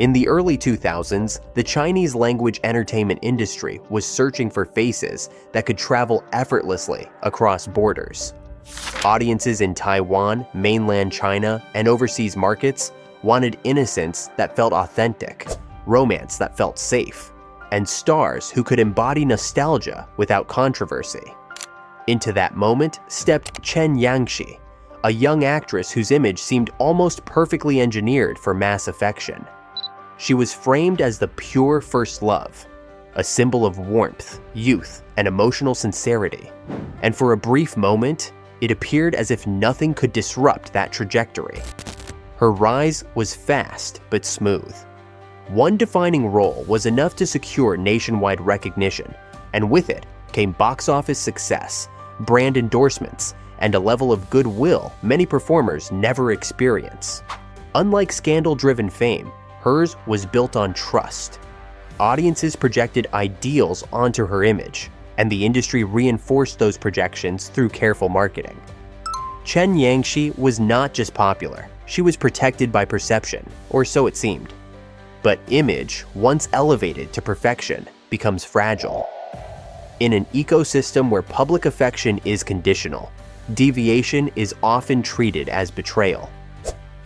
In the early 2000s, the Chinese language entertainment industry was searching for faces that could travel effortlessly across borders. Audiences in Taiwan, mainland China, and overseas markets wanted innocence that felt authentic, romance that felt safe, and stars who could embody nostalgia without controversy. Into that moment stepped Chen Yanxi, a young actress whose image seemed almost perfectly engineered for mass affection. She was framed as the pure first love, a symbol of warmth, youth, and emotional sincerity. And for a brief moment, it appeared as if nothing could disrupt that trajectory. Her rise was fast but smooth. One defining role was enough to secure nationwide recognition, and with it came box office success, brand endorsements, and a level of goodwill many performers never experience. Unlike scandal-driven fame, hers was built on trust. Audiences projected ideals onto her image, and the industry reinforced those projections through careful marketing. Chen Yanxi was not just popular, she was protected by perception, or so it seemed. But image, once elevated to perfection, becomes fragile. In an ecosystem where public affection is conditional, deviation is often treated as betrayal.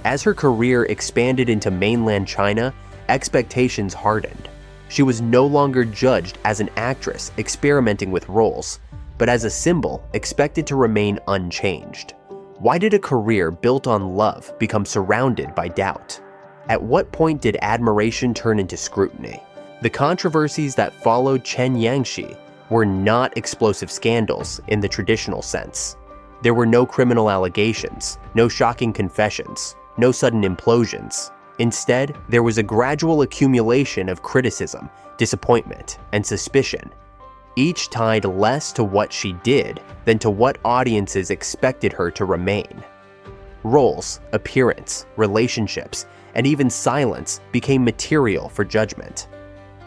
As her career expanded into mainland China, expectations hardened. She was no longer judged as an actress experimenting with roles, but as a symbol expected to remain unchanged. Why did a career built on love become surrounded by doubt? At what point did admiration turn into scrutiny? The controversies that followed Chen Yanxi were not explosive scandals in the traditional sense. There were no criminal allegations, no shocking confessions, no sudden implosions. Instead, there was a gradual accumulation of criticism, disappointment, and suspicion, each tied less to what she did than to what audiences expected her to remain. Roles, appearance, relationships, and even silence became material for judgment.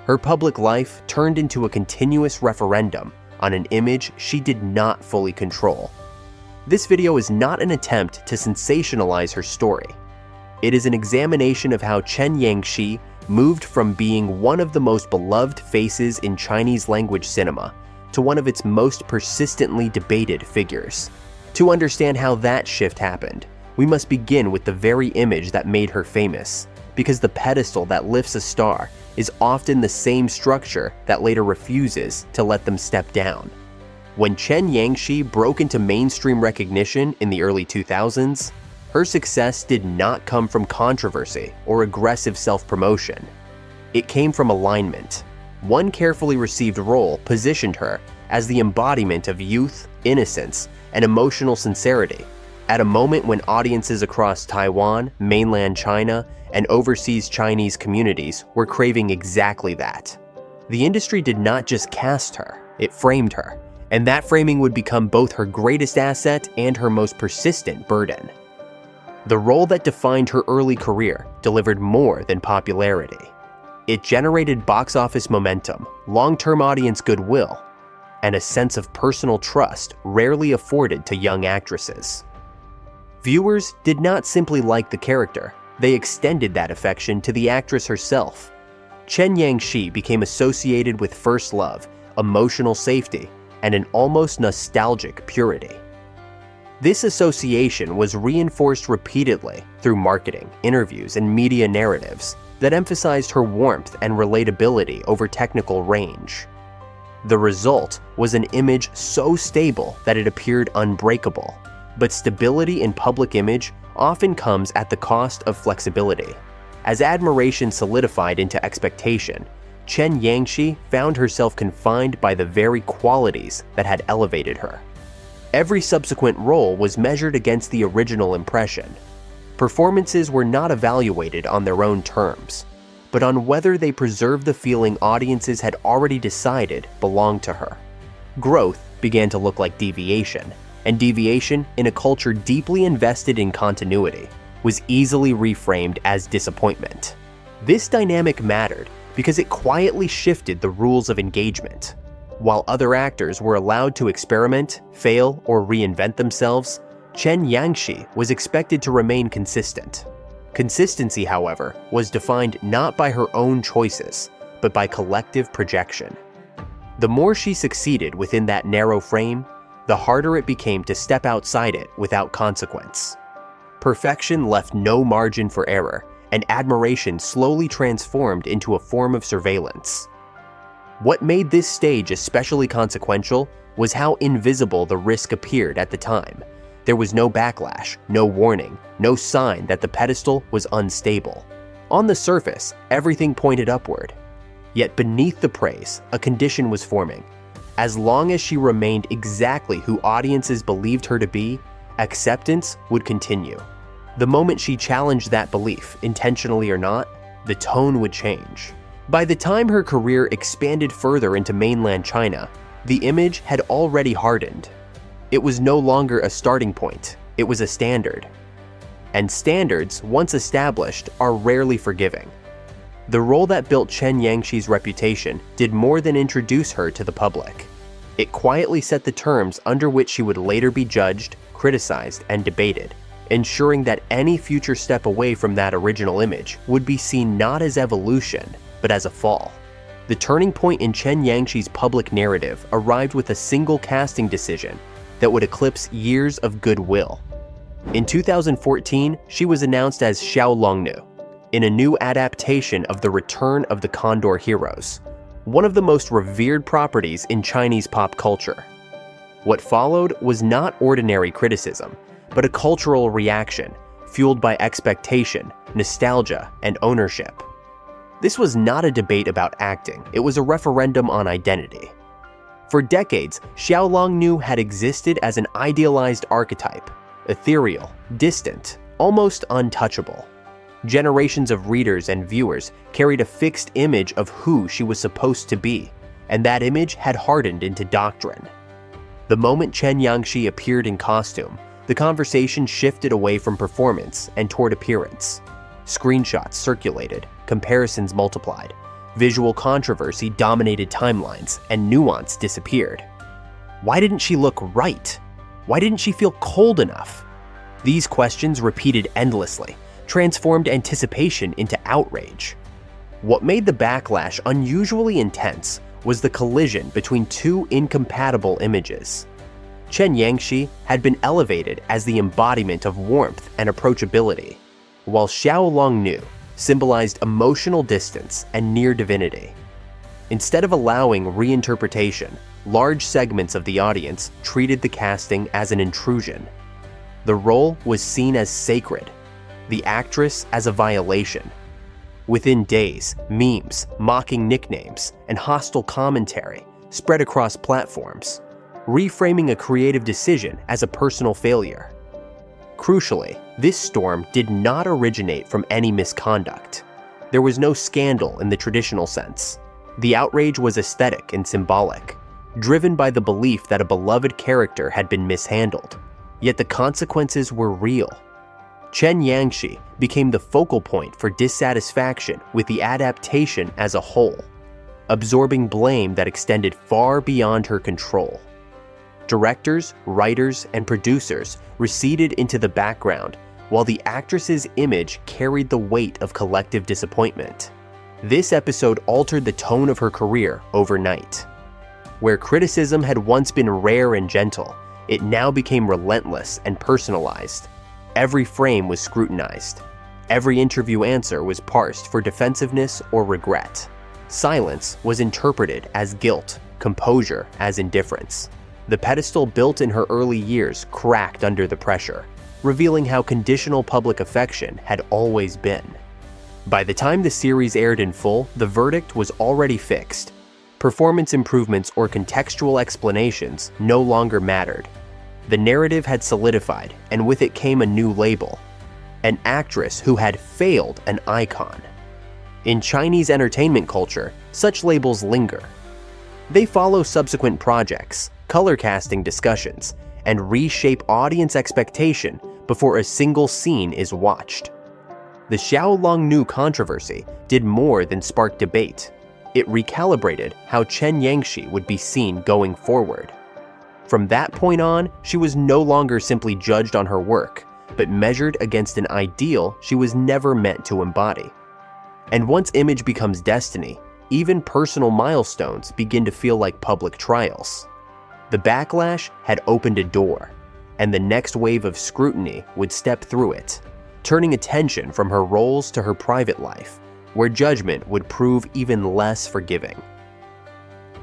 Her public life turned into a continuous referendum on an image she did not fully control. This video is not an attempt to sensationalize her story. It is an examination of how Chen Yanxi moved from being one of the most beloved faces in Chinese language cinema to one of its most persistently debated figures. To understand how that shift happened, we must begin with the very image that made her famous, because the pedestal that lifts a star is often the same structure that later refuses to let them step down. When Chen Yanxi broke into mainstream recognition in the early 2000s, her success did not come from controversy or aggressive self-promotion. It came from alignment. One carefully received role positioned her as the embodiment of youth, innocence, and emotional sincerity, at a moment when audiences across Taiwan, mainland China, and overseas Chinese communities were craving exactly that. The industry did not just cast her, it framed her. And that framing would become both her greatest asset and her most persistent burden. The role that defined her early career delivered more than popularity. It generated box office momentum, long-term audience goodwill, and a sense of personal trust rarely afforded to young actresses. Viewers did not simply like the character, they extended that affection to the actress herself. Chen Yanxi became associated with first love, emotional safety, and an almost nostalgic purity. This association was reinforced repeatedly through marketing, interviews, and media narratives that emphasized her warmth and relatability over technical range. The result was an image so stable that it appeared unbreakable, but stability in public image often comes at the cost of flexibility. As admiration solidified into expectation, Chen Yanxi found herself confined by the very qualities that had elevated her. Every subsequent role was measured against the original impression. Performances were not evaluated on their own terms, but on whether they preserved the feeling audiences had already decided belonged to her. Growth began to look like deviation, and deviation in a culture deeply invested in continuity was easily reframed as disappointment. This dynamic mattered because it quietly shifted the rules of engagement. While other actors were allowed to experiment, fail, or reinvent themselves, Chen Yanxi was expected to remain consistent. Consistency, however, was defined not by her own choices, but by collective projection. The more she succeeded within that narrow frame, the harder it became to step outside it without consequence. Perfection left no margin for error, and admiration slowly transformed into a form of surveillance. What made this stage especially consequential was how invisible the risk appeared at the time. There was no backlash, no warning, no sign that the pedestal was unstable. On the surface, everything pointed upward. Yet beneath the praise, a condition was forming. As long as she remained exactly who audiences believed her to be, acceptance would continue. The moment she challenged that belief, intentionally or not, the tone would change. By the time her career expanded further into mainland China, the image had already hardened. It was no longer a starting point, it was a standard. And standards, once established, are rarely forgiving. The role that built Chen Yanxi's reputation did more than introduce her to the public. It quietly set the terms under which she would later be judged, criticized, and debated, ensuring that any future step away from that original image would be seen not as evolution, but as a fall. The turning point in Chen Yanxi's public narrative arrived with a single casting decision that would eclipse years of goodwill. In 2014, she was announced as Xiaolong Nu in a new adaptation of The Return of the Condor Heroes, one of the most revered properties in Chinese pop culture. What followed was not ordinary criticism, but a cultural reaction fueled by expectation, nostalgia, and ownership. This was not a debate about acting, it was a referendum on identity. For decades, Xiaolong Nu had existed as an idealized archetype, ethereal, distant, almost untouchable. Generations of readers and viewers carried a fixed image of who she was supposed to be, and that image had hardened into doctrine. The moment Chen Yanxi appeared in costume, the conversation shifted away from performance and toward appearance. Screenshots circulated, comparisons multiplied, visual controversy dominated timelines, and nuance disappeared. Why didn't she look right? Why didn't she feel cold enough? These questions repeated endlessly, transformed anticipation into outrage. What made the backlash unusually intense was the collision between two incompatible images. Chen Yanxi had been elevated as the embodiment of warmth and approachability, while Xiaolong Nu symbolized emotional distance and near divinity. Instead of allowing reinterpretation, large segments of the audience treated the casting as an intrusion. The role was seen as sacred, the actress as a violation. Within days, memes, mocking nicknames, and hostile commentary spread across platforms, reframing a creative decision as a personal failure. Crucially, this storm did not originate from any misconduct. There was no scandal in the traditional sense. The outrage was aesthetic and symbolic, driven by the belief that a beloved character had been mishandled. Yet the consequences were real. Chen Yanxi became the focal point for dissatisfaction with the adaptation as a whole, absorbing blame that extended far beyond her control. Directors, writers, and producers receded into the background, while the actress's image carried the weight of collective disappointment. This episode altered the tone of her career overnight. Where criticism had once been rare and gentle, it now became relentless and personalized. Every frame was scrutinized. Every interview answer was parsed for defensiveness or regret. Silence was interpreted as guilt, composure as indifference. The pedestal built in her early years cracked under the pressure, revealing how conditional public affection had always been. By the time the series aired in full, the verdict was already fixed. Performance improvements or contextual explanations no longer mattered. The narrative had solidified, and with it came a new label: an actress who had failed an icon. In Chinese entertainment culture, such labels linger. They follow subsequent projects, color casting discussions, and reshape audience expectation before a single scene is watched. The Xiaolong Nu controversy did more than spark debate. It recalibrated how Chen Yanxi would be seen going forward. From that point on, she was no longer simply judged on her work, but measured against an ideal she was never meant to embody. And once image becomes destiny, even personal milestones begin to feel like public trials. The backlash had opened a door, and the next wave of scrutiny would step through it, turning attention from her roles to her private life, where judgment would prove even less forgiving.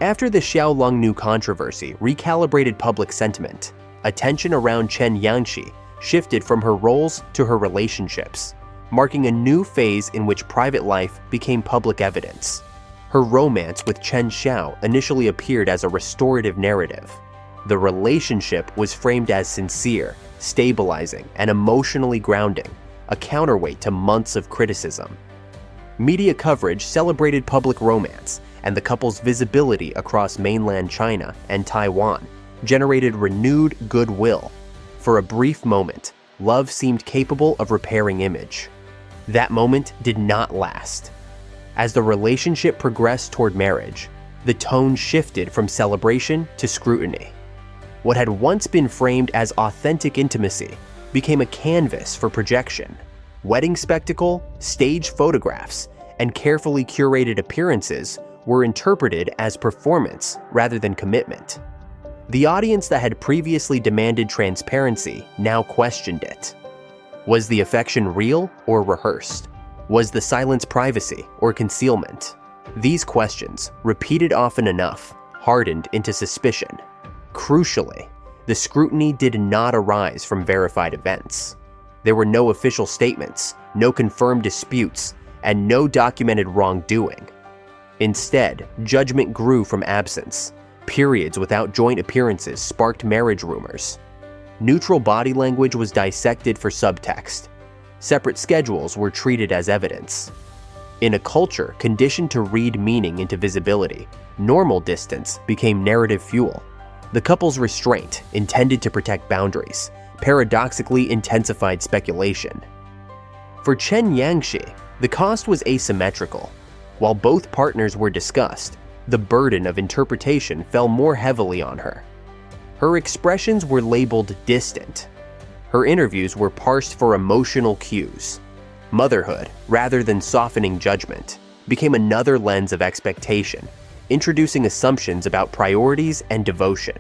After the Xiaolong Nu controversy recalibrated public sentiment, attention around Chen Yanxi shifted from her roles to her relationships, marking a new phase in which private life became public evidence. Her romance with Chen Xiao initially appeared as a restorative narrative. The relationship was framed as sincere, stabilizing, and emotionally grounding, a counterweight to months of criticism. Media coverage celebrated public romance, and the couple's visibility across mainland China and Taiwan generated renewed goodwill. For a brief moment, love seemed capable of repairing image. That moment did not last. As the relationship progressed toward marriage, the tone shifted from celebration to scrutiny. What had once been framed as authentic intimacy became a canvas for projection. Wedding spectacle, staged photographs, and carefully curated appearances were interpreted as performance rather than commitment. The audience that had previously demanded transparency now questioned it. Was the affection real or rehearsed? Was the silence privacy or concealment? These questions, repeated often enough, hardened into suspicion. Crucially, the scrutiny did not arise from verified events. There were no official statements, no confirmed disputes, and no documented wrongdoing. Instead, judgment grew from absence. Periods without joint appearances sparked marriage rumors. Neutral body language was dissected for subtext. Separate schedules were treated as evidence. In a culture conditioned to read meaning into visibility, normal distance became narrative fuel. The couple's restraint, intended to protect boundaries, paradoxically intensified speculation. For Chen Yanxi, the cost was asymmetrical. While both partners were discussed, the burden of interpretation fell more heavily on her. Her expressions were labeled distant. Her interviews were parsed for emotional cues. Motherhood, rather than softening judgment, became another lens of expectation, introducing assumptions about priorities and devotion.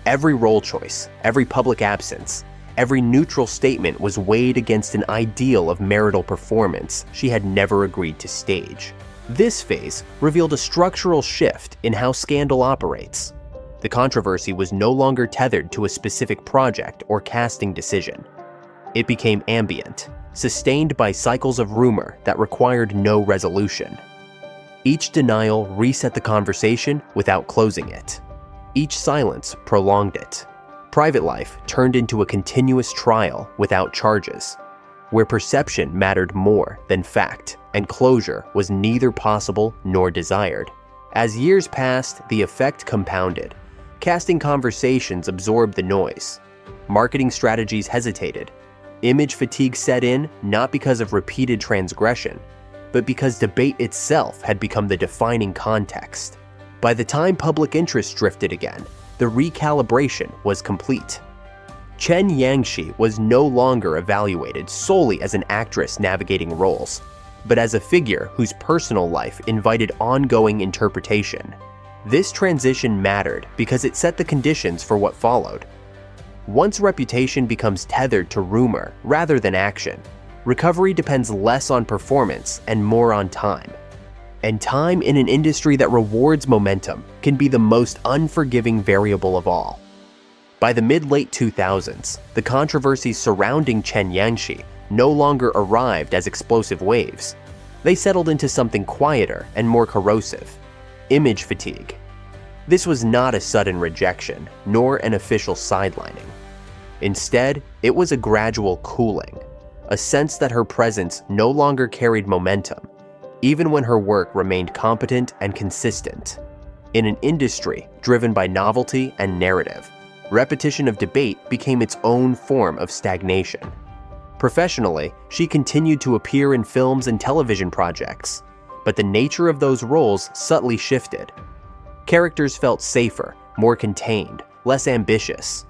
Every role choice, every public absence, every neutral statement was weighed against an ideal of marital performance she had never agreed to stage. This phase revealed a structural shift in how scandal operates. The controversy was no longer tethered to a specific project or casting decision. It became ambient, sustained by cycles of rumor that required no resolution. Each denial reset the conversation without closing it. Each silence prolonged it. Private life turned into a continuous trial without charges, where perception mattered more than fact, and closure was neither possible nor desired. As years passed, the effect compounded. Casting conversations absorbed the noise. Marketing strategies hesitated. Image fatigue set in not because of repeated transgression, but because debate itself had become the defining context. By the time public interest drifted again, the recalibration was complete. Chen Yanxi was no longer evaluated solely as an actress navigating roles, but as a figure whose personal life invited ongoing interpretation. This transition mattered because it set the conditions for what followed. Once reputation becomes tethered to rumor rather than action, recovery depends less on performance and more on time. And time in an industry that rewards momentum can be the most unforgiving variable of all. By the mid-late 2000s, the controversies surrounding Chen Yanxi no longer arrived as explosive waves. They settled into something quieter and more corrosive: image fatigue. This was not a sudden rejection, nor an official sidelining. Instead, it was a gradual cooling, a sense that her presence no longer carried momentum, even when her work remained competent and consistent. In an industry driven by novelty and narrative, repetition of debate became its own form of stagnation. Professionally, she continued to appear in films and television projects, but the nature of those roles subtly shifted. Characters felt safer, more contained, less ambitious.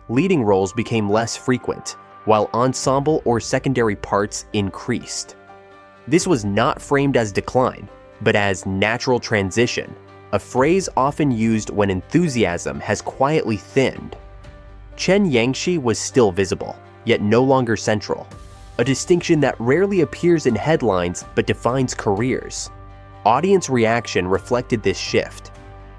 Leading roles became less frequent, while ensemble or secondary parts increased. This was not framed as decline, but as natural transition, a phrase often used when enthusiasm has quietly thinned. Chen Yanxi was still visible, yet no longer central, a distinction that rarely appears in headlines but defines careers. Audience reaction reflected this shift.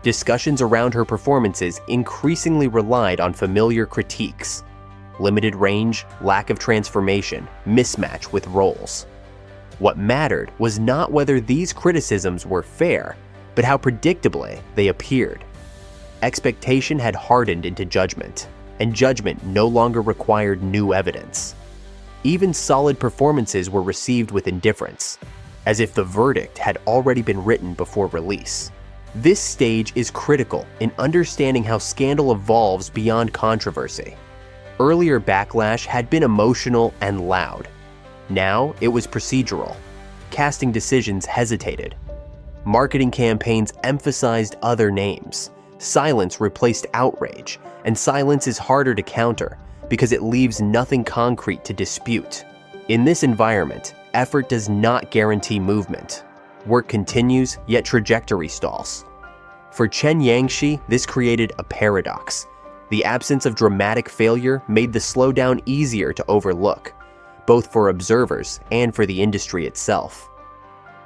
Discussions around her performances increasingly relied on familiar critiques: limited range, lack of transformation, mismatch with roles. What mattered was not whether these criticisms were fair, but how predictably they appeared. Expectation had hardened into judgment, and judgment no longer required new evidence. Even solid performances were received with indifference, as if the verdict had already been written before release. This stage is critical in understanding how scandal evolves beyond controversy. Earlier backlash had been emotional and loud. Now it was procedural. Casting decisions hesitated. Marketing campaigns emphasized other names. Silence replaced outrage, and silence is harder to counter because it leaves nothing concrete to dispute. In this environment, effort does not guarantee movement. Work continues, yet trajectory stalls. For Chen Yanxi, this created a paradox. The absence of dramatic failure made the slowdown easier to overlook, both for observers and for the industry itself.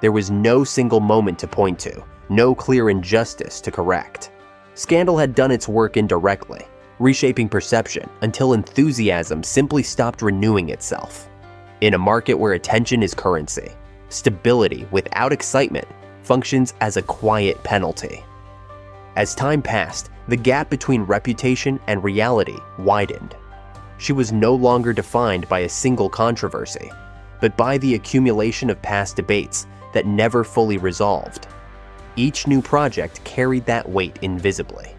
There was no single moment to point to, no clear injustice to correct. Scandal had done its work indirectly, reshaping perception until enthusiasm simply stopped renewing itself. In a market where attention is currency, stability without excitement functions as a quiet penalty. As time passed, the gap between reputation and reality widened. She was no longer defined by a single controversy, but by the accumulation of past debates that never fully resolved. Each new project carried that weight invisibly.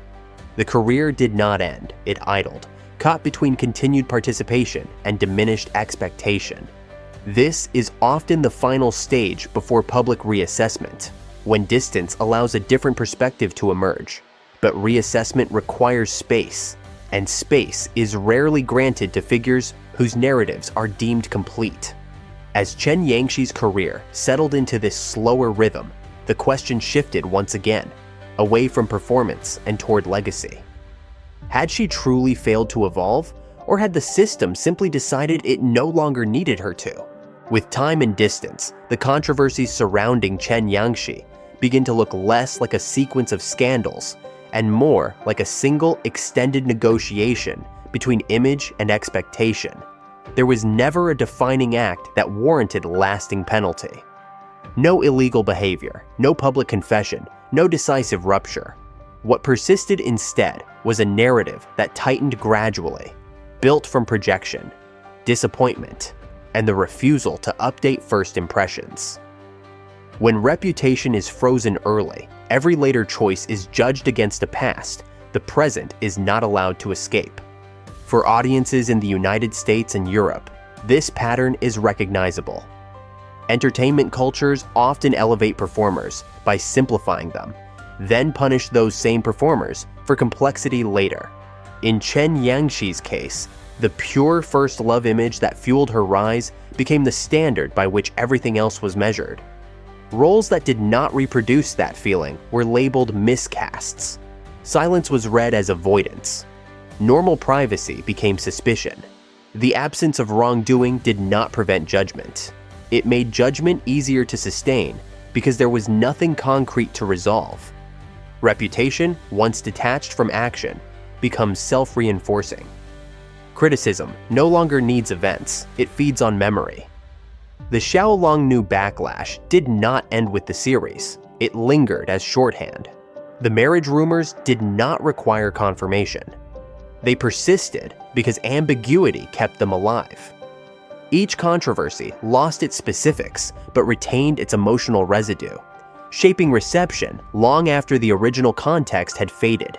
The career did not end, it idled, caught between continued participation and diminished expectation. This is often the final stage before public reassessment, when distance allows a different perspective to emerge. But reassessment requires space, and space is rarely granted to figures whose narratives are deemed complete. As Chen Yanxi's career settled into this slower rhythm, the question shifted once again, away from performance and toward legacy. Had she truly failed to evolve, or had the system simply decided it no longer needed her to? With time and distance, the controversies surrounding Chen Yanxi begin to look less like a sequence of scandals and more like a single extended negotiation between image and expectation. There was never a defining act that warranted lasting penalty. No illegal behavior, no public confession, no decisive rupture. What persisted instead was a narrative that tightened gradually, built from projection, disappointment, and the refusal to update first impressions. When reputation is frozen early, every later choice is judged against a past the present is not allowed to escape. For audiences in the United States and Europe, this pattern is recognizable. Entertainment cultures often elevate performers by simplifying them, then punish those same performers for complexity later. In Chen Yanxi's case, the pure first love image that fueled her rise became the standard by which everything else was measured. Roles that did not reproduce that feeling were labeled miscasts. Silence was read as avoidance. Normal privacy became suspicion. The absence of wrongdoing did not prevent judgment. It made judgment easier to sustain because there was nothing concrete to resolve. Reputation, once detached from action, becomes self-reinforcing. Criticism no longer needs events, it feeds on memory. The Xiaolong Nu backlash did not end with the series, it lingered as shorthand. The marriage rumors did not require confirmation. They persisted because ambiguity kept them alive. Each controversy lost its specifics but retained its emotional residue, shaping reception long after the original context had faded.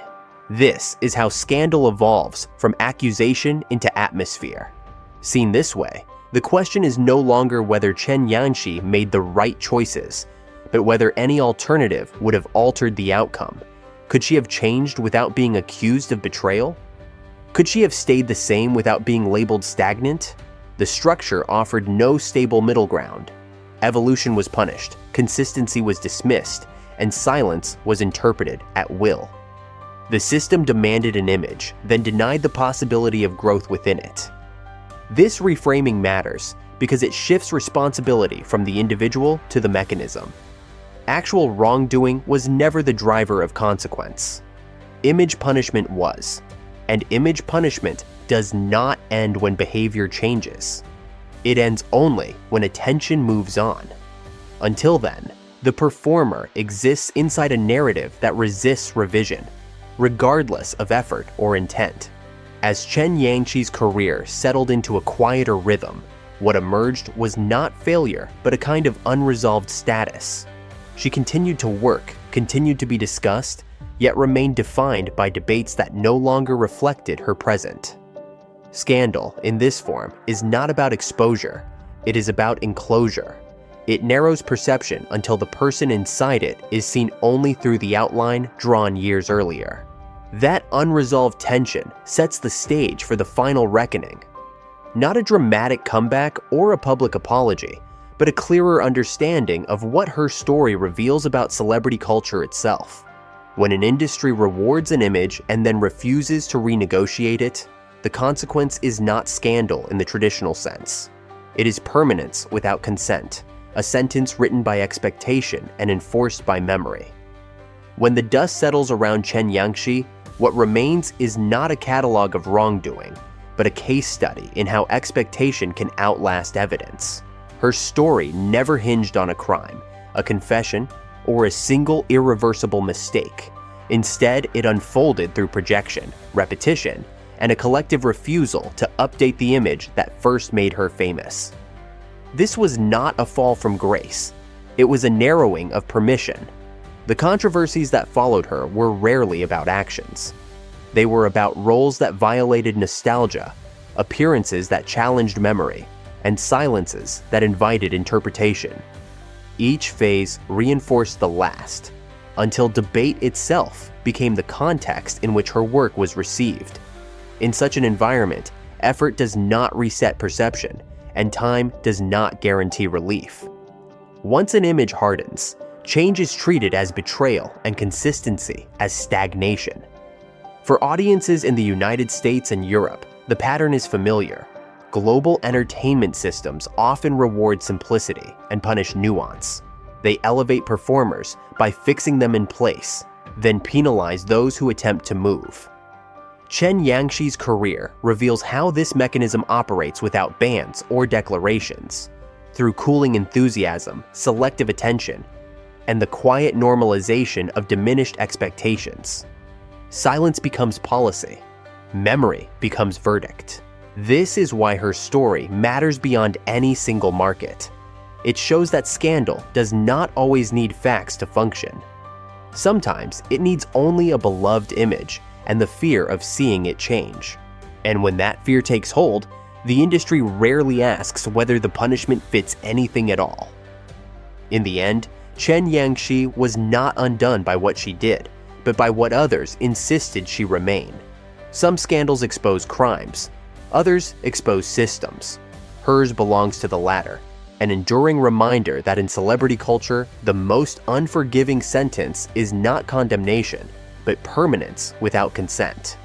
This is how scandal evolves from accusation into atmosphere. Seen this way, the question is no longer whether Chen Yanxi made the right choices, but whether any alternative would have altered the outcome. Could she have changed without being accused of betrayal? Could she have stayed the same without being labeled stagnant? The structure offered no stable middle ground. Evolution was punished, consistency was dismissed, and silence was interpreted at will. The system demanded an image, then denied the possibility of growth within it. This reframing matters because it shifts responsibility from the individual to the mechanism. Actual wrongdoing was never the driver of consequence. Image punishment was, and image punishment does not end when behavior changes. It ends only when attention moves on. Until then, the performer exists inside a narrative that resists revision, regardless of effort or intent. As Chen Yanxi's career settled into a quieter rhythm, what emerged was not failure, but a kind of unresolved status. She continued to work, continued to be discussed, yet remained defined by debates that no longer reflected her present. Scandal, in this form, is not about exposure, it is about enclosure. It narrows perception until the person inside it is seen only through the outline drawn years earlier. That unresolved tension sets the stage for the final reckoning. Not a dramatic comeback or a public apology, but a clearer understanding of what her story reveals about celebrity culture itself. When an industry rewards an image and then refuses to renegotiate it, the consequence is not scandal in the traditional sense. It is permanence without consent, a sentence written by expectation and enforced by memory. When the dust settles around Chen Yanxi, what remains is not a catalog of wrongdoing, but a case study in how expectation can outlast evidence. Her story never hinged on a crime, a confession, or a single irreversible mistake. Instead, it unfolded through projection, repetition, and a collective refusal to update the image that first made her famous. This was not a fall from grace. It was a narrowing of permission. The controversies that followed her were rarely about actions. They were about roles that violated nostalgia, appearances that challenged memory, and silences that invited interpretation. Each phase reinforced the last, until debate itself became the context in which her work was received. In such an environment, effort does not reset perception, and time does not guarantee relief. Once an image hardens, change is treated as betrayal and consistency as stagnation. For audiences in the United States and Europe, the pattern is familiar. Global entertainment systems often reward simplicity and punish nuance. They elevate performers by fixing them in place, then penalize those who attempt to move. Chen Yanxi's career reveals how this mechanism operates without bans or declarations, through cooling enthusiasm, selective attention, and the quiet normalization of diminished expectations. Silence becomes policy. Memory becomes verdict. This is why her story matters beyond any single market. It shows that scandal does not always need facts to function. Sometimes it needs only a beloved image and the fear of seeing it change. And when that fear takes hold, the industry rarely asks whether the punishment fits anything at all. In the end, Chen Yanxi was not undone by what she did, but by what others insisted she remain. Some scandals expose crimes, others expose systems. Hers belongs to the latter, an enduring reminder that in celebrity culture, the most unforgiving sentence is not condemnation, but permanence without consent.